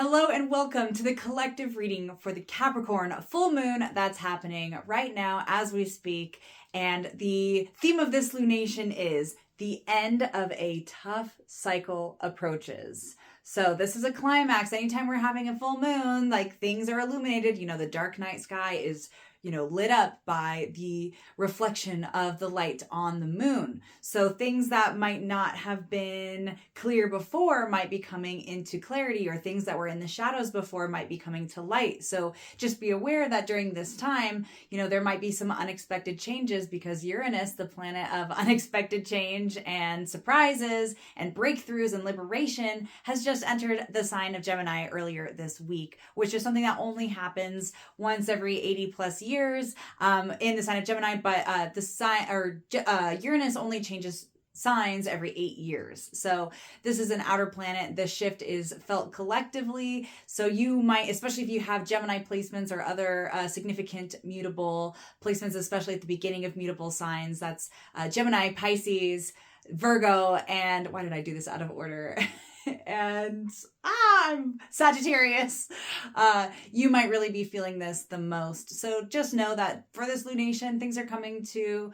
Hello and welcome to the collective reading for the Capricorn full moon that's happening right now as we speak. And the theme of this lunation is the end of a tough cycle approaches. So this is a climax. Anytime we're having a full moon, like things are illuminated, the dark night sky is lit up by the reflection of the light on the moon. So things that might not have been clear before might be coming into clarity, or things that were in the shadows before might be coming to light. So just be aware that during this time, there might be some unexpected changes, because Uranus, the planet of unexpected change and surprises and breakthroughs and liberation, has just entered the sign of Gemini earlier this week, which is something that only happens once every 80 plus years in the sign of Gemini, but Uranus only changes signs every 8 years. So this is an outer planet. The shift is felt collectively. So you might, especially if you have Gemini placements or other significant mutable placements, especially at the beginning of mutable signs, that's Gemini, Pisces, Virgo, and why did I do this out of order? And I'm Sagittarius. You might really be feeling this the most. So just know that for this lunation, things are coming to,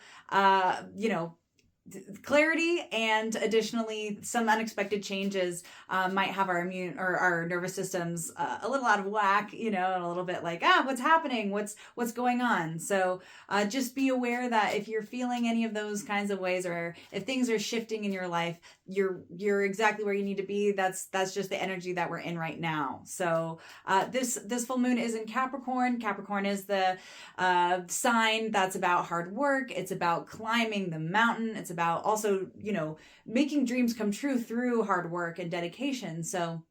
clarity, and additionally some unexpected changes might have our immune or our nervous systems a little out of whack, and a little bit like, what's happening, what's going on. So just be aware that if you're feeling any of those kinds of ways, or if things are shifting in your life, you're exactly where you need to be. That's just the energy that we're in right now. So this full moon is in Capricorn. Capricorn is the sign that's about hard work. It's about climbing the mountain. It's about also, making dreams come true through hard work and dedication. So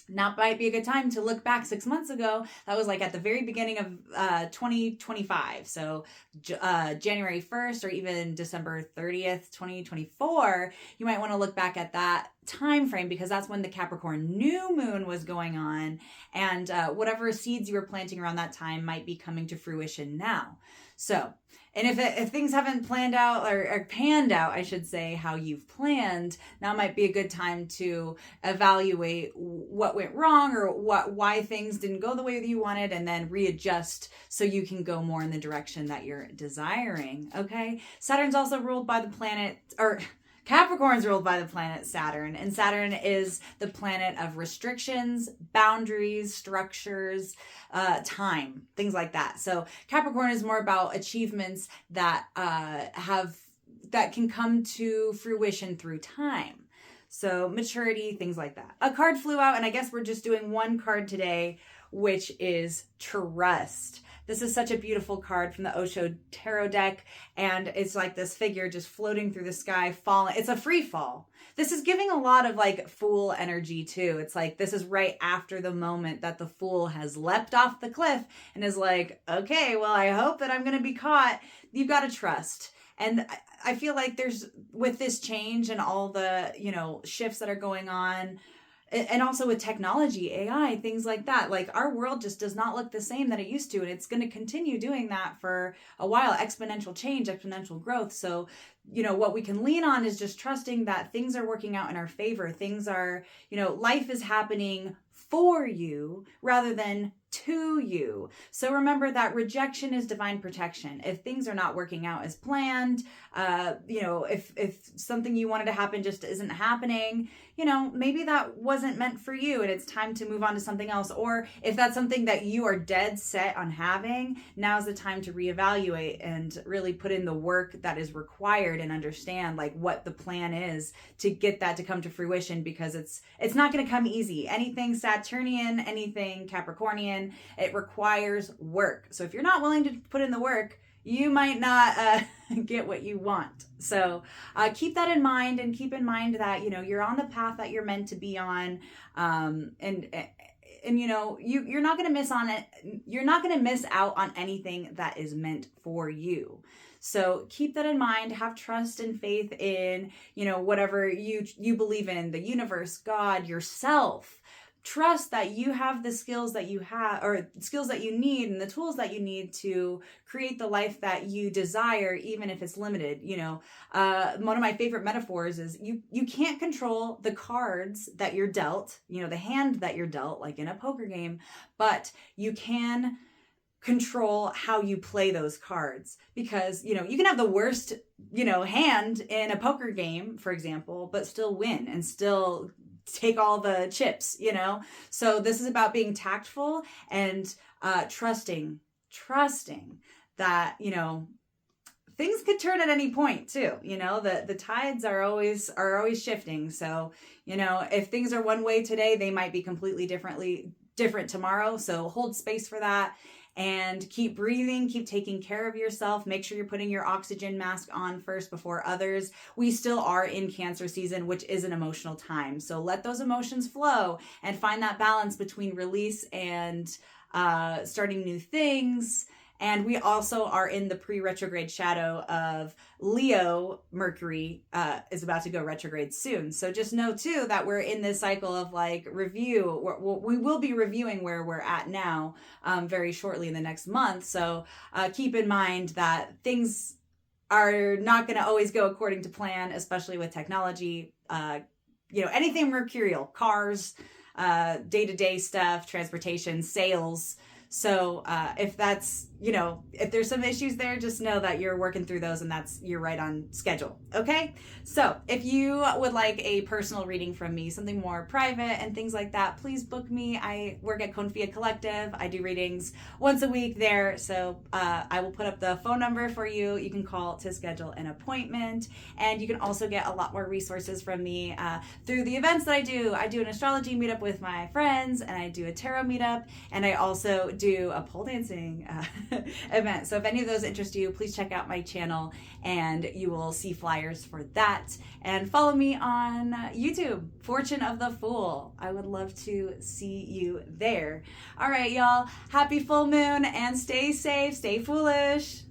now might be a good time to look back 6 months ago. That was like at the very beginning of 2025. So January 1st or even December 30th, 2024, you might want to look back at that time frame, because that's when the Capricorn new moon was going on, and whatever seeds you were planting around that time might be coming to fruition now. So, and if things haven't planned out or panned out, I should say, how you've planned, now might be a good time to evaluate what went wrong, or why things didn't go the way that you wanted, and then readjust so you can go more in the direction that you're desiring. Okay. Saturn's also ruled by the planet, or Capricorn's ruled by the planet Saturn, and Saturn is the planet of restrictions, boundaries, structures, time, things like that. So Capricorn is more about achievements that that can come to fruition through time. So maturity, things like that. A card flew out, and I guess we're just doing one card today, which is trust. This is such a beautiful card from the Osho Tarot deck, and it's like this figure just floating through the sky, falling. It's a free fall. This is giving a lot of like Fool energy too. It's like this is right after the moment that the Fool has leapt off the cliff and is like, okay, well, I hope that I'm going to be caught. You've got to trust. And I feel like there's, with this change and all the, shifts that are going on, and also with technology, AI, things like that, like our world just does not look the same that it used to. And it's going to continue doing that for a while. Exponential change, exponential growth. So, what we can lean on is just trusting that things are working out in our favor. Things are, life is happening for you rather than to you. So remember that rejection is divine protection. If things are not working out as planned, if something you wanted to happen just isn't happening, maybe that wasn't meant for you and it's time to move on to something else. Or if that's something that you are dead set on having, now's the time to reevaluate and really put in the work that is required and understand like what the plan is to get that to come to fruition, because it's not going to come easy. Anything Saturnian, anything Capricornian, it requires work. So if you're not willing to put in the work, you might not get what you want. So keep that in mind, and keep in mind that, you're on the path that you're meant to be on. And you're not going to miss on it. You're not going to miss out on anything that is meant for you. So keep that in mind. Have trust and faith in, whatever you believe in, the universe, God, yourself. trust that you have the skills that you have, or skills that you need, and the tools that you need to create the life that you desire, even if it's limited. You know, one of my favorite metaphors is you can't control the cards that you're dealt, you know, the hand that you're dealt, like in a poker game, but you can control how you play those cards. Because, you know, you can have the worst, you know, hand in a poker game, for example, but still win and still take all the chips, you know? So this is about being tactful and trusting that, you know, things could turn at any point too. You know, the tides are always shifting. So, you know, if things are one way today, they might be completely different tomorrow. So hold space for that. And keep breathing, keep taking care of yourself. Make sure you're putting your oxygen mask on first before others. We still are in Cancer season, which is an emotional time. So let those emotions flow and find that balance between release and starting new things. And we also are in the pre-retrograde shadow of Leo. Mercury is about to go retrograde soon. So just know too that we're in this cycle of like review. We will be reviewing where we're at now very shortly in the next month. So keep in mind that things are not going to always go according to plan, especially with technology. You know, anything mercurial, cars, day-to-day stuff, transportation, sales. So if that's, you know, if there's some issues there, just know that you're working through those and you're right on schedule. Okay. So if you would like a personal reading from me, something more private and things like that, please book me. I work at Confia Collective. I do readings once a week there. So I will put up the phone number for you. You can call to schedule an appointment, and you can also get a lot more resources from me through the events that I do. I do an astrology meetup with my friends, and I do a tarot meetup, and I also do a pole dancing event. So if any of those interest you, please check out my channel and you will see flyers for that. And follow me on YouTube, Fortune of the Fool. I would love to see you there. All right, y'all. Happy full moon and stay safe, stay foolish.